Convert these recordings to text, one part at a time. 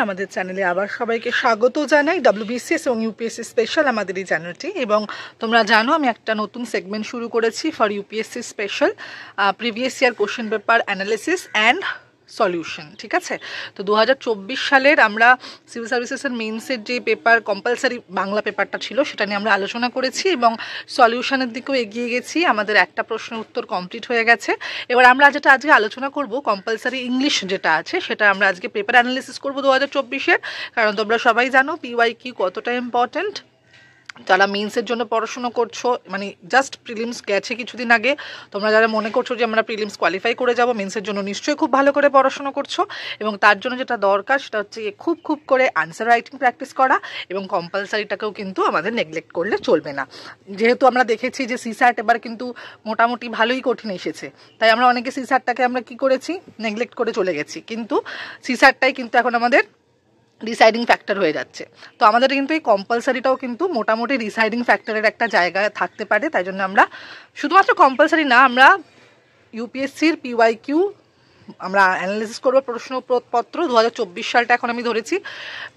আমাদের চ্যানেলে আবার সবাইকে স্বাগত জানাই। WBCS এবং ইউপিএসসি স্পেশাল আমাদের এই চ্যানেলটি, এবং তোমরা জানো আমি একটা নতুন সেগমেন্ট শুরু করেছি for UPSC special, previous year question paper analysis and solution. ঠিক আছে, তো 2024 সালের আমরা সিভিল সার্ভিসেসের মেইনসের যে পেপার কম্পালসারি বাংলা পেপারটা ছিল সেটা নিয়ে আমরা আলোচনা করেছি এবং সলিউশনের দিকেও এগিয়ে গেছি। আমাদের একটা প্রশ্নের উত্তর কমপ্লিট হয়ে গেছে। এবার আমরা যেটা আজকে আলোচনা করব কম্পালসারি ইংলিশ যেটা আছে সেটা আমরা আজকে পেপার অ্যানালিসিস করবো 2024-এর। কারণ তোমরা সবাই জানো PYQ কতটা ইম্পর্ট্যান্ট। যারা মেন্সের জন্য পড়াশুনো করছো, মানে জাস্ট প্রিলিমস গেছে কিছুদিন আগে, তোমরা যারা মনে করছো যে আমরা প্রিলিমস কোয়ালিফাই করে যাব, মেন্সের জন্য নিশ্চয়ই খুব ভালো করে পড়াশোনা করছো। এবং তার জন্য যেটা দরকার সেটা হচ্ছে খুব করে আনসার রাইটিং প্র্যাকটিস করা, এবং কম্পালসারিটাকেও কিন্তু আমাদের নেগলেক্ট করলে চলবে না। যেহেতু আমরা দেখেছি যে সিস্যাট এবার কিন্তু মোটামুটি ভালোই কঠিন এসেছে, তাই আমরা অনেকে সিস্যাটটাকে আমরা কি করেছি, নেগলেক্ট করে চলে গেছি, কিন্তু সিস্যাটটাই কিন্তু এখন আমাদের ডিসাইডিং ফ্যাক্টর হয়ে যাচ্ছে। তো আমাদের কিন্তু এই কম্পালসারিটাও কিন্তু মোটামুটি ডিসাইডিং ফ্যাক্টরের একটা জায়গায় থাকতে পারে। তাই জন্য আমরা শুধুমাত্র কম্পালসারি না, আমরা ইউপিএসসির PYQ আমরা অ্যানালিসিস করবো। প্রশ্নপত্র 2024 সালটা এখন আমি ধরেছি,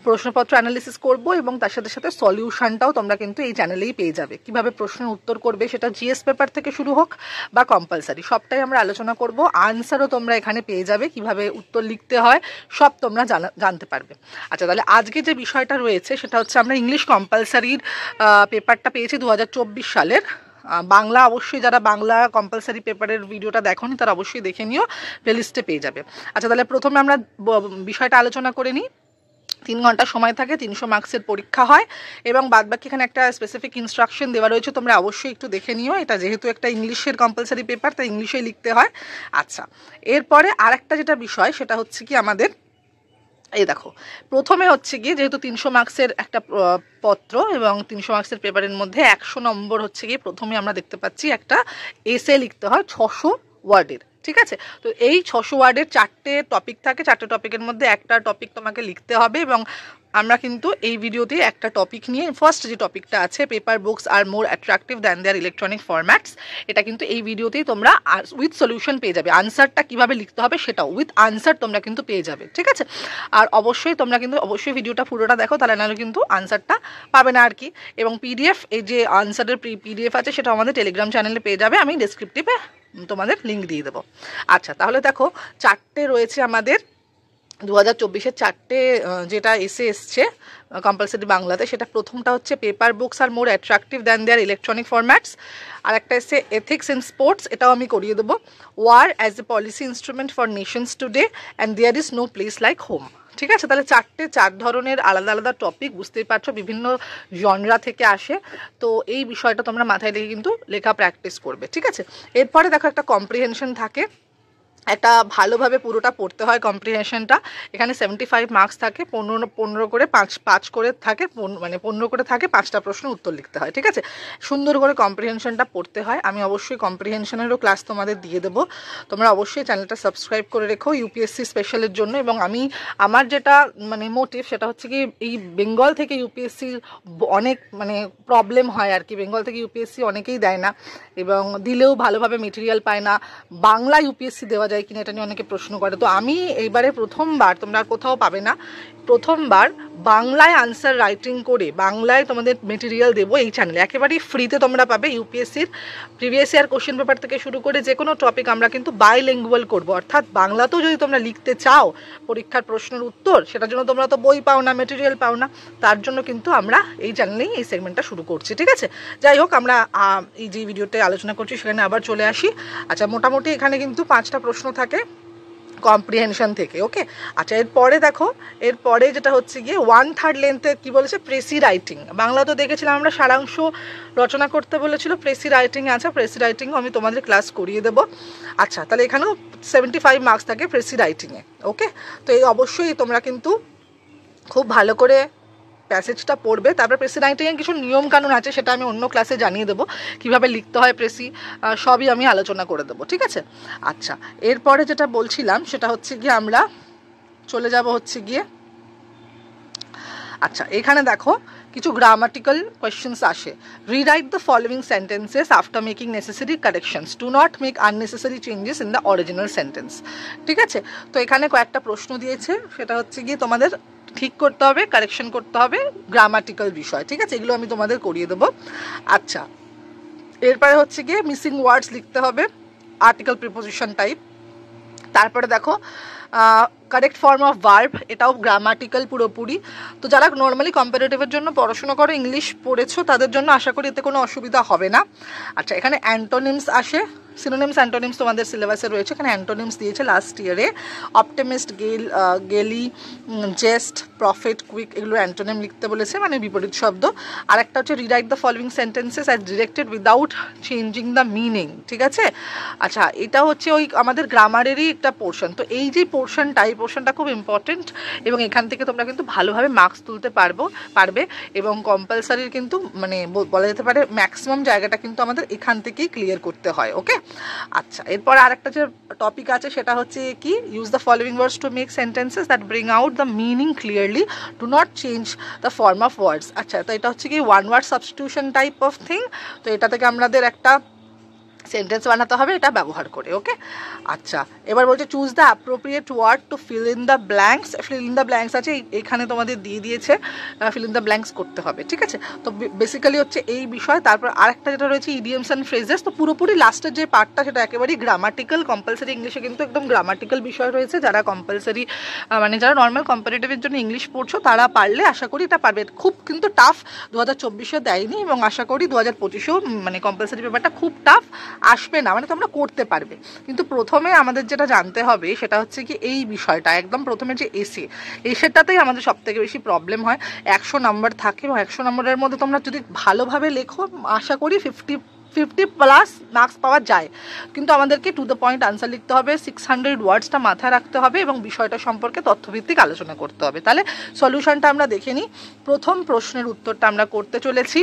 প্রশ্নপত্র অ্যানালিসিস করব এবং তার সাথে সাথে সলিউশনটাও তোমরা কিন্তু এই চ্যানেলেই পেয়ে যাবে। কিভাবে প্রশ্নের উত্তর করবে, সেটা জিএস পেপার থেকে শুরু হোক বা কম্পালসারি, সবটাই আমরা আলোচনা করব। আনসারও তোমরা এখানে পেয়ে যাবে, কিভাবে উত্তর লিখতে হয় সব তোমরা জানতে পারবে। আচ্ছা, তাহলে আজকে যে বিষয়টা রয়েছে সেটা হচ্ছে আমরা ইংলিশ কম্পালসারির পেপারটা পেয়েছি 2024 সালের। বাংলা অবশ্যই যারা বাংলা কম্পালসারি পেপারের ভিডিওটা দেখোনি তারা অবশ্যই দেখে নিও, প্লেলিস্টে পেয়ে যাবে। আচ্ছা, তাহলে প্রথমে আমরা বিষয়টা আলোচনা করে নিই। 3 ঘন্টা সময় থাকে, 300 মার্কসের পরীক্ষা হয়, এবং বাদবাকি এখানে একটা স্পেসিফিক ইনস্ট্রাকশন দেওয়া রয়েছে, তোমরা অবশ্যই একটু দেখে নিও। এটা যেহেতু একটা ইংলিশের কম্পালসারি পেপার তাই ইংলিশেই লিখতে হয়। আচ্ছা, এরপরে আরেকটা যেটা বিষয় সেটা হচ্ছে কি আমাদের এই দেখো, প্রথমে হচ্ছে গিয়ে যেহেতু 300 মার্কসের একটা পত্র এবং 300 মার্কসের পেপারের মধ্যে 100 নম্বর হচ্ছে গিয়ে প্রথমে আমরা দেখতে পাচ্ছি একটা এসে লিখতে হয় 600 ওয়ার্ডের। ঠিক আছে, তো এই 600 ওয়ার্ডের 4টে টপিক থাকে, 4টে টপিকের মধ্যে একটা টপিক তোমাকে লিখতে হবে। এবং আমরা কিন্তু এই ভিডিওতে একটা টপিক নিয়ে, ফার্স্ট যে টপিকটা আছে paper books are more attractive than their electronic formats, এটা কিন্তু এই ভিডিওতেই তোমরা উইথ সলিউশন পেয়ে যাবে। আনসারটা কিভাবে লিখতে হবে সেটাও উইথ আনসার তোমরা কিন্তু পেয়ে যাবে। ঠিক আছে, আর অবশ্যই তোমরা কিন্তু অবশ্যই ভিডিওটা পুরোটা দেখো, তাহলে নাহলে কিন্তু আনসারটা পাবে না আর কি। এবং PDF, এই যে আনসারের PDF আছে সেটা আমাদের টেলিগ্রাম চ্যানেলে পেয়ে যাবে, আমি ডেসক্রিপটিভে তোমাদের লিঙ্ক দিয়ে দেবো। আচ্ছা, তাহলে দেখো 4টে রয়েছে আমাদের 2024-এর 4টে যেটা এসছে কম্পালসারি বাংলাতে, সেটা প্রথমটা হচ্ছে paper books are more attractive than their electronic formats. আর একটা এসছে এথিক্স ইন স্পোর্টস, এটাও আমি করিয়ে দেবো। War as a policy instrument for nations today and there is no place like home. ঠিক আছে, তাহলে 4 ধরনের আলাদা আলাদা টপিক, বুঝতেই পারছো বিভিন্ন জনরা থেকে আসে। তো এই বিষয়টা তোমরা মাথায় রেখে কিন্তু লেখা প্র্যাকটিস করবে। ঠিক আছে, এরপরে দেখো একটা কম্প্রিহেনশন থাকে, একটা ভালোভাবে পুরোটা পড়তে হয় কম্প্রিহেনশনটা। এখানে 75 মার্কস থাকে, 15 করে 5 করে থাকে, মানে 15 করে থাকে, 5টা প্রশ্ন উত্তর লিখতে হয়। ঠিক আছে, সুন্দর করে কম্প্রিহেনশনটা পড়তে হয়। আমি অবশ্যই কম্প্রিহেনশনেরও ক্লাস তোমাদের দিয়ে দেবো, তোমরা অবশ্যই চ্যানেলটা সাবস্ক্রাইব করে রেখো ইউপিএসসি স্পেশালের জন্য। এবং আমার যেটা মানে মোটিভ সেটা হচ্ছে কি, এই বেঙ্গল থেকে ইউপিএসসি অনেক মানে প্রবলেম হয় আর কি। বেঙ্গল থেকে ইউপিএসসি অনেকেই দেয় না, এবং দিলেও ভালোভাবে মেটেরিয়াল পায় না। বাংলা ইউপিএসসি দেওয়া যায় কিনা এটা নিয়ে অনেকে প্রশ্ন করে। তো আমি এইবারে প্রথমবার, তোমরা কোথাও পাবে না, প্রথমবার বাংলায় আনসার রাইটিং করে বাংলায় তোমাদের মেটেরিয়াল দেবো এই চ্যানেলে, একেবারেই ফ্রিতে তোমরা পাবে। ইউপিএসসির প্রিভিয়াস ইয়ার কোশ্চেন পেপার থেকে শুরু করে যে কোনো টপিক আমরা কিন্তু বাইলিঙ্গুয়াল করবো, অর্থাৎ বাংলাতেও যদি তোমরা লিখতে চাও পরীক্ষার প্রশ্নের উত্তর, সেটার জন্য তোমরা তো বই পাও না, মেটেরিয়াল পাও না, তার জন্য কিন্তু আমরা এই চ্যানেলেই এই সেগমেন্টটা শুরু করছি। ঠিক আছে, যাই হোক, আমরা এই যে ভিডিওতে আলোচনা করছি সেখানে আবার চলে আসি। আচ্ছা, মোটামুটি এখানে কিন্তু 5টা প্রশ্ন থাকে কম্প্রিহেনশন থেকে। ওকে, আচ্ছা, এরপরে দেখো, এরপরে যেটা হচ্ছে গিয়ে 1/3 লেন্থে কি বলেছে, প্রেসি রাইটিং। বাংলা তো দেখেছিলাম আমরা সারাংশ রচনা করতে বলেছিল, প্রেসি রাইটিং আছে, প্রেসি রাইটিংও আমি তোমাদের ক্লাস করিয়ে দেবো। আচ্ছা, তাহলে এখানেও 75 মার্কস থাকে প্রেসি রাইটিংয়ে। ওকে, তো এই অবশ্যই তোমরা কিন্তু খুব ভালো করে প্যাসেজটা পড়বে। তারপর প্রেসি রাইটিংয়ের কিছু নিয়মকানুন আছে, সেটা আমি অন্য ক্লাসে জানিয়ে দেবো, কীভাবে লিখতে হয় প্রেসি, সবই আমি আলোচনা করে দেবো। ঠিক আছে, আচ্ছা, এরপরে যেটা বলছিলাম সেটা হচ্ছে গিয়ে আমরা চলে যাব হচ্ছে গিয়ে, আচ্ছা এখানে দেখো কিছু গ্রামাটিক্যাল কোয়েশ্চেন্স আসে। Rewrite the following sentences after making necessary corrections, do not make unnecessary changes in the original sentence. ঠিক আছে, তো এখানে কয়েকটা প্রশ্ন দিয়েছে, সেটা হচ্ছে গিয়ে তোমাদের ঠিক করতে হবে, কারেকশন করতে হবে গ্রামাটিক্যাল বিষয়। ঠিক আছে, এগুলো আমি তোমাদের করিয়ে দেবো। আচ্ছা, এরপরে হচ্ছে গিয়ে মিসিং ওয়ার্ডস লিখতে হবে, আর্টিকেল প্রিপোজিশন টাইপ। তারপরে দেখো কারেক্ট ফর্ম অফ ভার্ব, এটাও গ্রামাটিক্যাল পুরোপুরি। তো যারা নর্মালি কম্পারেটিভের জন্য পড়াশোনা করো, ইংলিশ পড়েছো, তাদের জন্য আশা করি এতে কোনো অসুবিধা হবে না। আচ্ছা, এখানে অ্যান্টোনিমস আসে, সিনোনিমস অ্যান্টোনিমস তোমাদের সিলেবাসে রয়েছে। এখানে অ্যান্টোনিমস দিয়েছে লাস্ট ইয়ারে, অপটিমিস্ট, গেলি, জেস্ট, প্রফিট, কুইক, এগুলো অ্যান্টোনিম লিখতে বলেছে, মানে বিপরীত শব্দ। আর একটা হচ্ছে rewrite the following sentences as directed without changing the meaning. ঠিক আছে, আচ্ছা, এটা হচ্ছে ওই আমাদের গ্রামারেরই একটা পোর্শন। তো এই যে পোর্শনটা, এই পোর্শনটা খুব ইম্পর্টেন্ট, এবং এখান থেকে তোমরা কিন্তু ভালোভাবে মার্কস তুলতে পারবে, এবং কম্পালসারির কিন্তু মানে বলা যেতে পারে ম্যাক্সিমাম জায়গাটা কিন্তু আমাদের এখান থেকেই ক্লিয়ার করতে হয়। ওকে, আচ্ছা, এরপর আরেকটা যে টপিক আছে সেটা হচ্ছে কি, use the following words to make sentences that bring out the meaning clearly, do not change the form of words. আচ্ছা, তো এটা হচ্ছে কি one word substitution type of thing. তো এটা থেকে আমাদের একটা সেন্টেন্স বানাতে হবে এটা ব্যবহার করে। ওকে, আচ্ছা, এবার বলছে choose the appropriate word to fill in the blanks. Fill in the blanks আছে এখানে তোমাদের দিয়ে দিয়েছে, ফিল ইন দ্য ব্ল্যাঙ্কস করতে হবে। ঠিক আছে, তো বেসিক্যালি হচ্ছে এই বিষয়। তারপর আরেকটা যেটা রয়েছে ইডিয়মস অ্যান্ড ফ্রেজেস। তো পুরোপুরি লাস্টের যে পার্টটা সেটা একেবারেই গ্রামাটিক্যাল, কম্পালসারি ইংলিশে কিন্তু একদম গ্রামাটিক্যাল বিষয় রয়েছে। যারা কম্পালসারি মানে যারা নর্মাল কম্পারেটিভের জন্য ইংলিশ পড়ছো তারা পারলে আশা করি এটা পারবে। খুব কিন্তু টাফ 2024-এ দেয়নি, এবং আশা করি 2025-এও মানে কম্পালসারি পেপারটা খুব টাফ আসবে না, মানে তোমরা করতে পারবে। কিন্তু প্রথমে আমাদের যেটা জানতে হবে সেটা হচ্ছে কি এই বিষয়টা, একদম প্রথমে যে এসেটাতেই আমাদের সব থেকে বেশি প্রবলেম হয়। 100 নাম্বার থাকে, এবং 100 নম্বরের মধ্যে তোমরা যদি ভালোভাবে লেখো আশা করি 50+ মার্কস পাওয়া যায়। কিন্তু আমাদেরকে টু দ্য পয়েন্ট আনসার লিখতে হবে, 600 ওয়ার্ডসটা মাথায় রাখতে হবে, এবং বিষয়টা সম্পর্কে তথ্যভিত্তিক আলোচনা করতে হবে। তাহলে সলিউশনটা আমরা দেখে নিই। প্রথম প্রশ্নের উত্তরটা আমরা করতে চলেছি,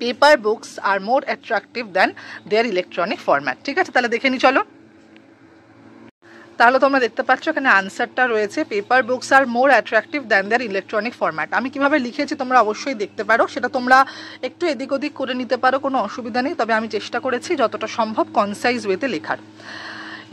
paper books are more attractive than their electronic format. ঠিক আছে, তাহলে দেখে নিই চলো। তাহলে তোমরা দেখতে পাচ্ছ এখানে আনসারটা রয়েছে, paper books are more attractive than their electronic format. আমি কিভাবে লিখেছি তোমরা অবশ্যই দেখতে পারো, সেটা তোমরা একটু এদিক ওদিক করে নিতে পারো, কোনো অসুবিধা নেই, তবে আমি চেষ্টা করেছি যতটা সম্ভব কনসাইজ ওয়েতে লেখার।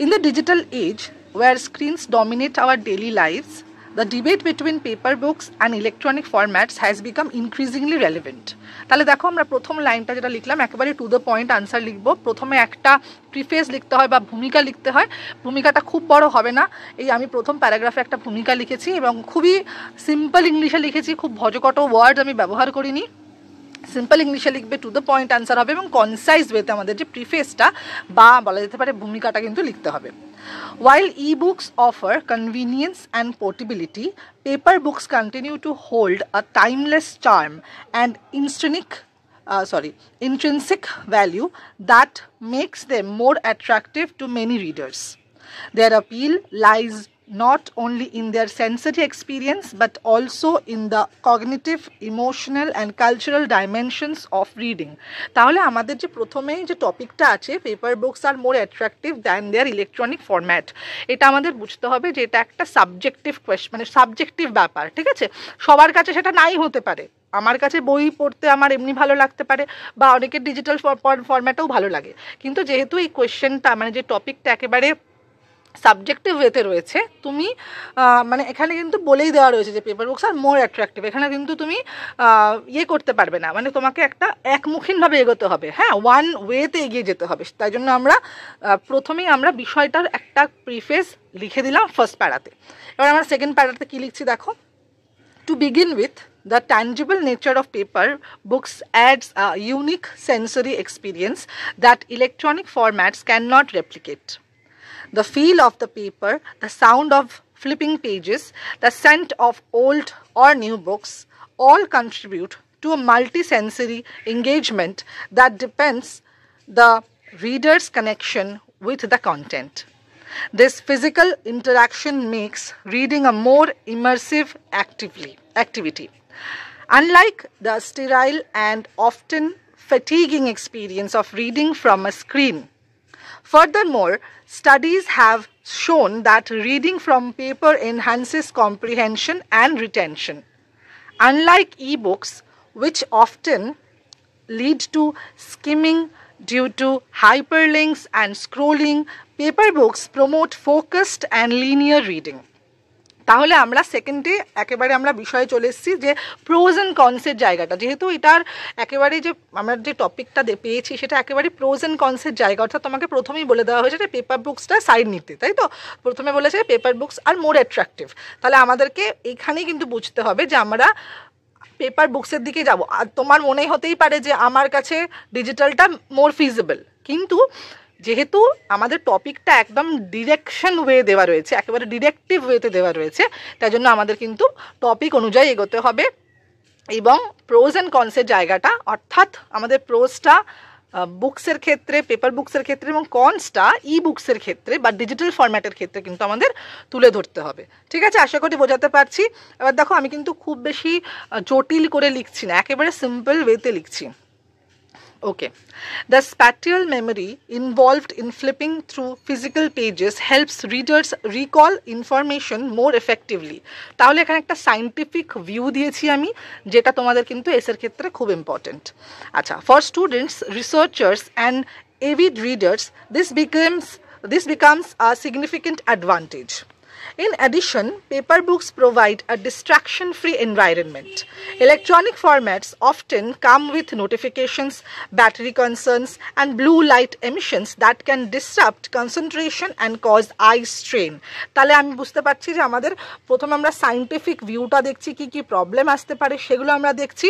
In the digital age where screens dominate our daily lives, the debate between paper books and electronic formats has become increasingly relevant. তাহলে দেখো আমরা প্রথম লাইনটা যেটা লিখলাম একেবারে টু দ্য পয়েন্ট আনসার লিখবো। প্রথমে একটা প্রিফেস লিখতে হয় বা ভূমিকা লিখতে হয়, ভূমিকাটা খুব বড় হবে না। এই আমি প্রথম প্যারাগ্রাফে একটা ভূমিকা লিখেছি, এবং খুবই সিম্পল ইংলিশে লিখেছি, খুব ভজকট ওয়ার্ড আমি ব্যবহার করিনি। সিম্পল ইংলিশে লিখবে, টু দ্য পয়েন্ট আনসার হবে, এবং কনসাইজ ওয়েতে আমাদের যে প্রিফেসটা বা বলা যেতে পারে ভূমিকাটা কিন্তু লিখতে হবে। While e-books offer convenience and portability, paper books continue to hold a timeless charm and intrinsic value that makes them more attractive to many readers. Their appeal lies not only in their sensory experience but also in the cognitive, emotional and cultural dimensions of reading. তাহলে আমাদের যে প্রথমেই যে টপিকটা আছে, paper books are more attractive than their electronic format, এটা আমাদের বুঝতে হবে যে এটা একটা সাবজেক্টিভ কোয়েশ্চন, মানে সাবজেক্টিভ ব্যাপার। ঠিক আছে, সবার কাছে সেটা নাই হতে পারে। আমার কাছে বই পড়তে আমার এমনি ভালো লাগতে পারে, বা অনেকের ডিজিটাল ফরম্যাটেও ভালো লাগে, কিন্তু যেহেতু এই কোয়েশ্চেনটা মানে যে টপিকটা একেবারে সাবজেক্টিভ ওয়েতে রয়েছে, তুমি মানে এখানে কিন্তু বলেই দেওয়া রয়েছে যে paper books are more attractive, এখানে কিন্তু তুমি করতে পারবে না, মানে তোমাকে একটা একমুখীনভাবে এগোতে হবে, হ্যাঁ, ওয়ান ওয়েতে এগিয়ে যেতে হবে। তাই জন্য আমরা প্রথমেই আমরা বিষয়টার একটা প্রিফেস লিখে দিলাম ফার্স্ট প্যারাতে। এবার আমরা সেকেন্ড প্যারাতে কী লিখছি দেখো, to begin with, the tangible nature of paper books adds a unique sensory experience that electronic formats cannot replicate. The feel of the paper, the sound of flipping pages, the scent of old or new books all contribute to a multi-sensory engagement that depends the reader's connection with the content. This physical interaction makes reading a more immersive activity. Unlike the sterile and often fatiguing experience of reading from a screen. Furthermore, studies have shown that reading from paper enhances comprehension and retention. Unlike e-books, which often lead to skimming due to hyperlinks and scrolling. Paper books promote focused and linear reading. তাহলে আমরা সেকেন্ডে একেবারে আমরা বিষয়ে চলে এসেছি যে pros and কনসের জায়গাটা, যেহেতু এটার একেবারে যে আমরা যে টপিকটা পেয়েছি সেটা একেবারে প্রোজ অ্যান্ড কনসের জায়গা, অর্থাৎ তোমাকে প্রথমেই বলে দেওয়া হয়েছে যে পেপার বুকসটা সাইড নিতে, তাই তো প্রথমে বলেছে paper books are more attractive. তাহলে আমাদেরকে এইখানেই কিন্তু বুঝতে হবে যে আমরা পেপার বুকসের দিকে যাব। আর তোমার মনে হতেই পারে যে আমার কাছে ডিজিটালটা মোর ফিজিবল, কিন্তু যেহেতু আমাদের টপিকটা একদম ডিরেকশন ওয়ে দেওয়া রয়েছে, একেবারে ডিরেক্টিভ ওয়েতে দেওয়া রয়েছে, তাই জন্য আমাদের কিন্তু টপিক অনুযায়ী এগোতে হবে। এবং প্রোজ অ্যান্ড কনসের জায়গাটা, অর্থাৎ আমাদের প্রোজটা বুকসের ক্ষেত্রে, পেপার বুকসের ক্ষেত্রে, এবং কনসটা ই বুকসের ক্ষেত্রে বা ডিজিটাল ফরম্যাটের ক্ষেত্রে কিন্তু আমাদের তুলে ধরতে হবে। ঠিক আছে, আশা করি বোঝাতে পারছি। এবার দেখো, আমি কিন্তু খুব বেশি জটিল করে লিখছি না, একেবারে সিম্পল ওয়েতে লিখছি। Okay. The spatial memory involved in flipping through physical pages helps readers recall information more effectively. তাহলে এখানে একটা সাইন্টিফিক ভিউ দিয়েছি আমি, যেটা তোমাদের কিন্তু এসের ক্ষেত্রে খুব ইম্পর্টেন্ট। আচ্ছা, for students, researchers and avid readers, this becomes a significant advantage. In addition, paper books provide a distraction-free environment. Electronic formats often come with notifications, battery concerns, and blue light emissions that can disrupt concentration and cause eye strain. তাহলে আমি বুঝতে পারছি যে আমাদের প্রথমে আমরা scientific ভিউটা দেখছি, কি কি প্রবলেম আসতে পারে সেগুলো আমরা দেখছি।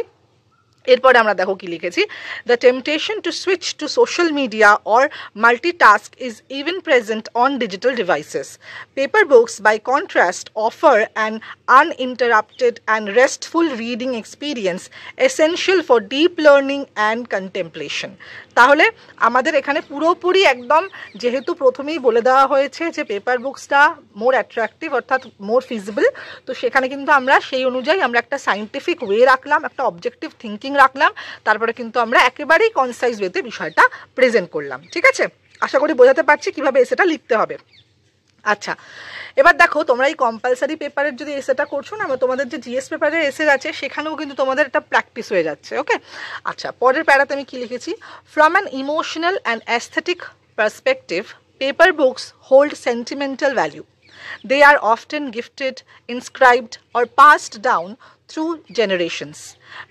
এরপরে আমরা দেখো কি লিখেছি, the temptation to switch to social media or multitask is even present on digital devices. Paper books by contrast offer an uninterrupted and restful reading experience essential for deep learning and contemplation. তাহলে আমাদের এখানে পুরোপুরি একদম, যেহেতু প্রথমেই বলে দেওয়া হয়েছে যে পেপার বুকসটা মোর অ্যাট্রাকটিভ অর্থাৎ মোর ফিজিবল, তো সেখানে কিন্তু আমরা সেই অনুযায়ী আমরা একটা সাইন্টিফিক ওয়ে রাখলাম, একটা অবজেক্টিভ থিঙ্কিং রাখলাম, তারপরে কিন্তু আমরা একেবারেই কনসাইজ ওয়েতে বিষয়টা প্রেজেন্ট করলাম। ঠিক আছে, আশা করি বোঝাতে পারছি কিভাবে এসেটা লিখতে হবে। আচ্ছা, এবার দেখো, তোমরা এই কম্পালসারি পেপারের যদি এসেটা করছো না, তোমাদের যে জিএস পেপারের এসে আছে সেখানেও কিন্তু তোমাদের একটা প্র্যাকটিস হয়ে যাচ্ছে। ওকে, আচ্ছা, পরের প্যারাতে আমি কি লিখেছি, from an emotional and aesthetic perspective paper books hold sentimental value. They are often gifted, inscribed, or passed down through generations,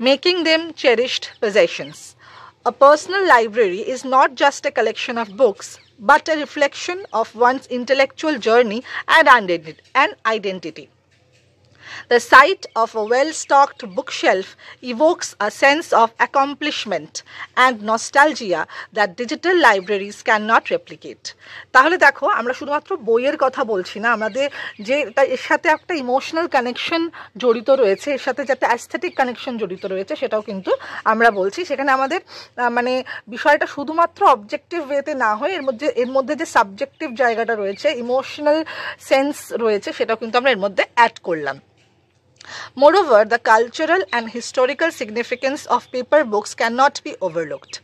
making them cherished possessions. A personal library is not just a collection of books, but a reflection of one's intellectual journey and identity. The sight of a well-stocked bookshelf evokes a sense of accomplishment and nostalgia that digital libraries cannot replicate. তাহলে দেখো, আমরা শুধুমাত্র বইয়ের কথা বলছি না, আমাদের যে এর সাথে একটা ইমোশনাল কানেকশন জড়িত রয়েছে, এর সাথে যে একটা অ্যাস্থেটিক কানেকশন জড়িত রয়েছে সেটাও কিন্তু আমরা বলছি। সেখানে আমাদের মানে বিষয়টা শুধুমাত্র অবজেক্টিভ ওয়েতে না হয়ে এর মধ্যে যে সাবজেক্টিভ জায়গাটা রয়েছে, ইমোশনাল সেন্স রয়েছে, সেটাও কিন্তু আমরা এর মধ্যে অ্যাড করলাম। Moreover, the cultural and historical significance of paper books cannot be overlooked.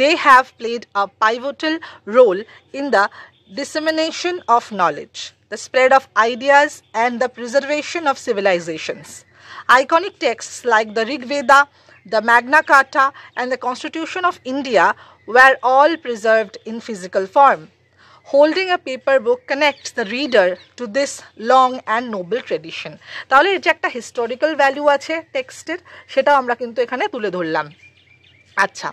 They have played a pivotal role in the dissemination of knowledge, the spread of ideas, and the preservation of civilizations. Iconic texts like the Rig Veda, the Magna Carta, and the Constitution of India were all preserved in physical form. Holding a paper book connects the reader to this long and noble tradition. তাহলে এর যে একটা historical value আছে টেক্সটের, সেটাও আমরা কিন্তু এখানে তুলে ধরলাম। আচ্ছা,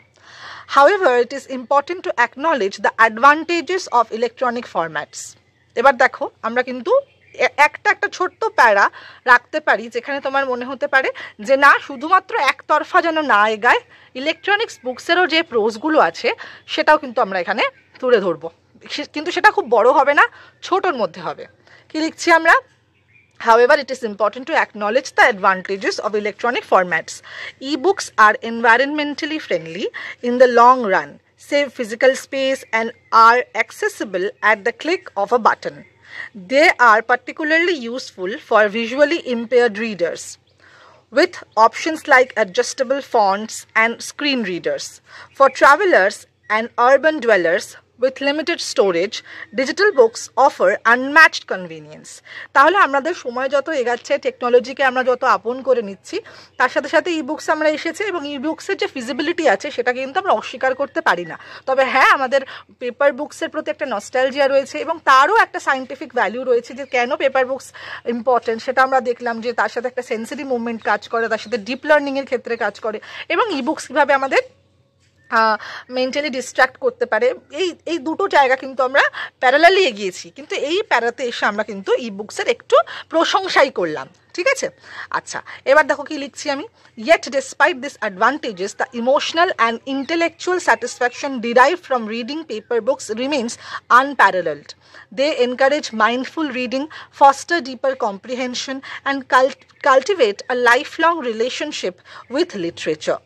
however, it is important to acknowledge the advantages of electronic formats. এবার দেখো, আমরা কিন্তু একটা ছোট্ট প্যারা রাখতে পারি যেখানে তোমার মনে হতে পারে যে না, শুধুমাত্র একতরফা যেন না এগায়, ইলেকট্রনিক্স বুকসেরও যে প্রোজগুলো আছে সেটাও কিন্তু আমরা এখানে তুলে ধরবো, কিন্তু সেটা খুব বড় হবে না, ছোটর মধ্যে হবে। কি লিখছি আমরা, however, it is important to acknowledge the advantages of electronic formats. E-books are environmentally friendly in the long run, save physical space, and are accessible at the click of a button. They are particularly useful for visually impaired readers, with options like adjustable fonts and screen readers. For travelers and urban dwellers, with limited storage, digital books offer unmatched convenience. তাহলে আমাদের সময় যত এগাচ্ছে, টেকনোলজিকে আমরা যত আপন করে নিচ্ছি, তার সাথে সাথে ই বুকস আমরা এসেছে, এবং ই বুকসের যে ফিজিবিলিটি আছে সেটা কিন্তু আমরা অস্বীকার করতে পারি না। তবে হ্যাঁ, আমাদের পেপার বুকসের প্রতি একটা নস্টালজিয়া রয়েছে, এবং তারও একটা সায়েন্টিফিক ভ্যালু রয়েছে যে কেন পেপার বুকস ইম্পর্টেন্ট, সেটা আমরা দেখলাম যে তার সাথে একটা সেন্সরি মুভমেন্ট কাজ করে, তার সাথে ডিপ লার্নিংয়ের ক্ষেত্রে কাজ করে, এবং ই বুকস কীভাবে আমাদের মেন্টালি ডিস্ট্র্যাক্ট করতে পারে। এই দুটো জায়গা কিন্তু আমরা প্যারালালি এগিয়েছি, কিন্তু এই প্যারাতে এসে আমরা কিন্তু ই বুকসের একটু প্রশংসাই করলাম। ঠিক আছে, আচ্ছা এবার দেখো কি লিখছি আমি। Yet despite these advantages, the emotional and intellectual satisfaction derived from reading paper books remains unparalleled. They encourage mindful reading, foster deeper comprehension, and cultivate a lifelong relationship with literature.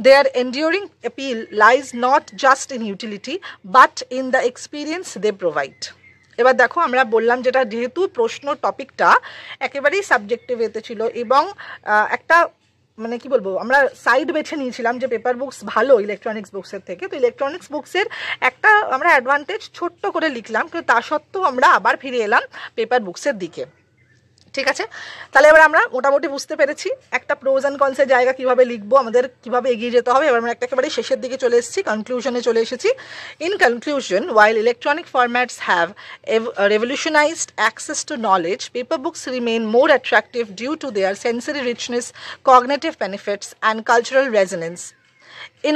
Their enduring appeal lies not just in utility but in the experience they provide. এবার দেখো, আমরা বললাম যেটা যেহেতু প্রশ্ন টপিকটা একেবারেই subjective এতে ছিল, এবং একটা মানে কি বলবো, আমরা সাইড বেছে নিয়েছিলাম যে পেপার বুকস ভালো ইলেকট্রনিক্স বুকসের থেকে, তো ইলেকট্রনিক্স বুকসের একটা আমরা অ্যাডভান্টেজ ছোট্ট করে লিখলাম, কিন্তু তা সত্ত্বেও আমরা আবার ফিরে এলাম পেপার বুকসের দিকে। ঠিক আছে, তাহলে এবার আমরা মোটামুটি বুঝতে পেরেছি একটা প্রোজ অ্যান্ড কনসের জায়গা কীভাবে লিখবো, আমাদের কীভাবে এগিয়ে যেতে হবে। এবার আমরা একেবারে শেষের দিকে চলে এসেছি, কনক্লুশনে চলে এসেছি। In conclusion, while electronic formats have revolutionized access to knowledge, paper books remain more attractive due to their sensory richness, cognitive benefits, and cultural resonance. In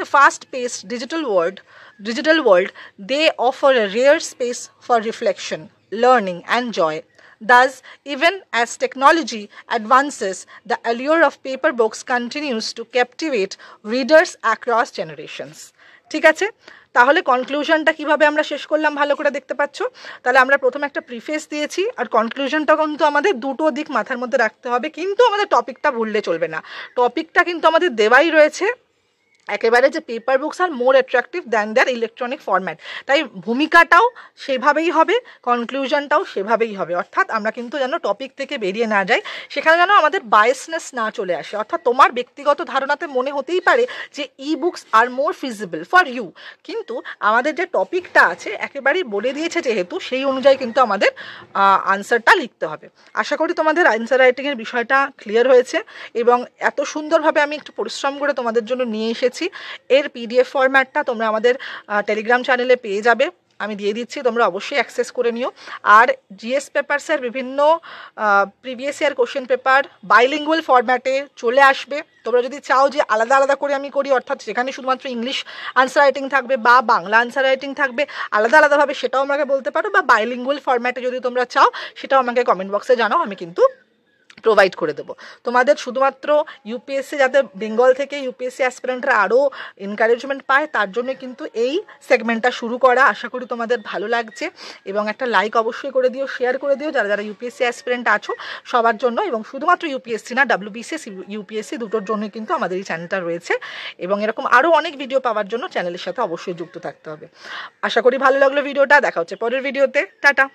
a fast-paced digital world, they offer a rare space for reflection, learning, and joy. Thus, even as technology advances, the allure of paper books continues to captivate readers across generations. ঠিক আছে, তাহলে কনক্লুশনটা কিভাবে আমরা শেষ করলাম ভালো করে দেখতে পাচ্ছ। তাহলে আমরা প্রথমে একটা প্রিফেস দিয়েছি, আর কনক্লুশনটা কিন্তু আমাদের দুটো দিক মাথার মধ্যে রাখতে হবে, কিন্তু আমাদের টপিকটা ভুললে চলবে না। টপিকটা কিন্তু আমাদের দেওয়াই রয়েছে একেবারে যে paper books are more attractive than their electronic format, তাই ভূমিকাটাও সেভাবেই হবে, কনক্লুশনটাও সেভাবেই হবে। অর্থাৎ আমরা কিন্তু যেন টপিক থেকে বেরিয়ে না যাই, সেখানে যেন আমাদের বায়াসনেস না চলে আসে। অর্থাৎ তোমার ব্যক্তিগত ধারণাতে মনে হতেই পারে যে e books are more feasible for you, কিন্তু আমাদের যে টপিকটা আছে একেবারেই বলে দিয়েছে যেহেতু, সেই অনুযায়ী কিন্তু আমাদের আনসারটা লিখতে হবে। আশা করি তোমাদের আনসার রাইটিংয়ের বিষয়টা ক্লিয়ার হয়েছে, এবং এত সুন্দরভাবে আমি একটু পরিশ্রম করে তোমাদের জন্য নিয়ে এসেছি। এর পিডিএফ ফরম্যাটটা তোমরা আমাদের টেলিগ্রাম চ্যানেলে পেয়ে যাবে, আমি দিয়ে দিচ্ছি, তোমরা অবশ্যই অ্যাক্সেস করে নিও। আর জিএস পেপারসের বিভিন্ন previous year question paper bilingual ফরম্যাটে চলে আসবে। তোমরা যদি চাও যে আলাদা আলাদা করে আমি করি, অর্থাৎ সেখানে শুধুমাত্র ইংলিশ আনসার রাইটিং থাকবে বা বাংলা আনসার রাইটিং থাকবে আলাদা আলাদাভাবে, সেটাও আমাকে বলতে পারো, বা বাইলিঙ্গুয়াল ফরম্যাটে যদি তোমরা চাও সেটাও আমাকে কমেন্ট বক্সে জানাও, আমি কিন্তু প্রোভাইড করে দেবো তোমাদের। শুধুমাত্র ইউপিএসসি যাতে বেঙ্গল থেকে ইউপিএসসি অ্যাসপিরেন্টরা আরও এনকারেজমেন্ট পায় তার জন্য কিন্তু এই সেগমেন্টটা শুরু করা। আশা করি তোমাদের ভালো লাগছে, এবং একটা লাইক অবশ্যই করে দিও, শেয়ার করে দিও যারা যারা ইউপিএসসি অ্যাসপিরেন্ট আছো সবার জন্য, এবং শুধুমাত্র ইউপিএসসি না, ডাব্লিউবিসিএস ইউপিএসসি দুটোর জন্য কিন্তু আমাদের এই চ্যানেলটা রয়েছে, এবং এরকম আরও অনেক ভিডিও পাওয়ার জন্য চ্যানেলের সাথে অবশ্যই যুক্ত থাকতে হবে। আশা করি ভালো লাগলো ভিডিওটা, দেখা হচ্ছে পরের ভিডিওতে, টাটা।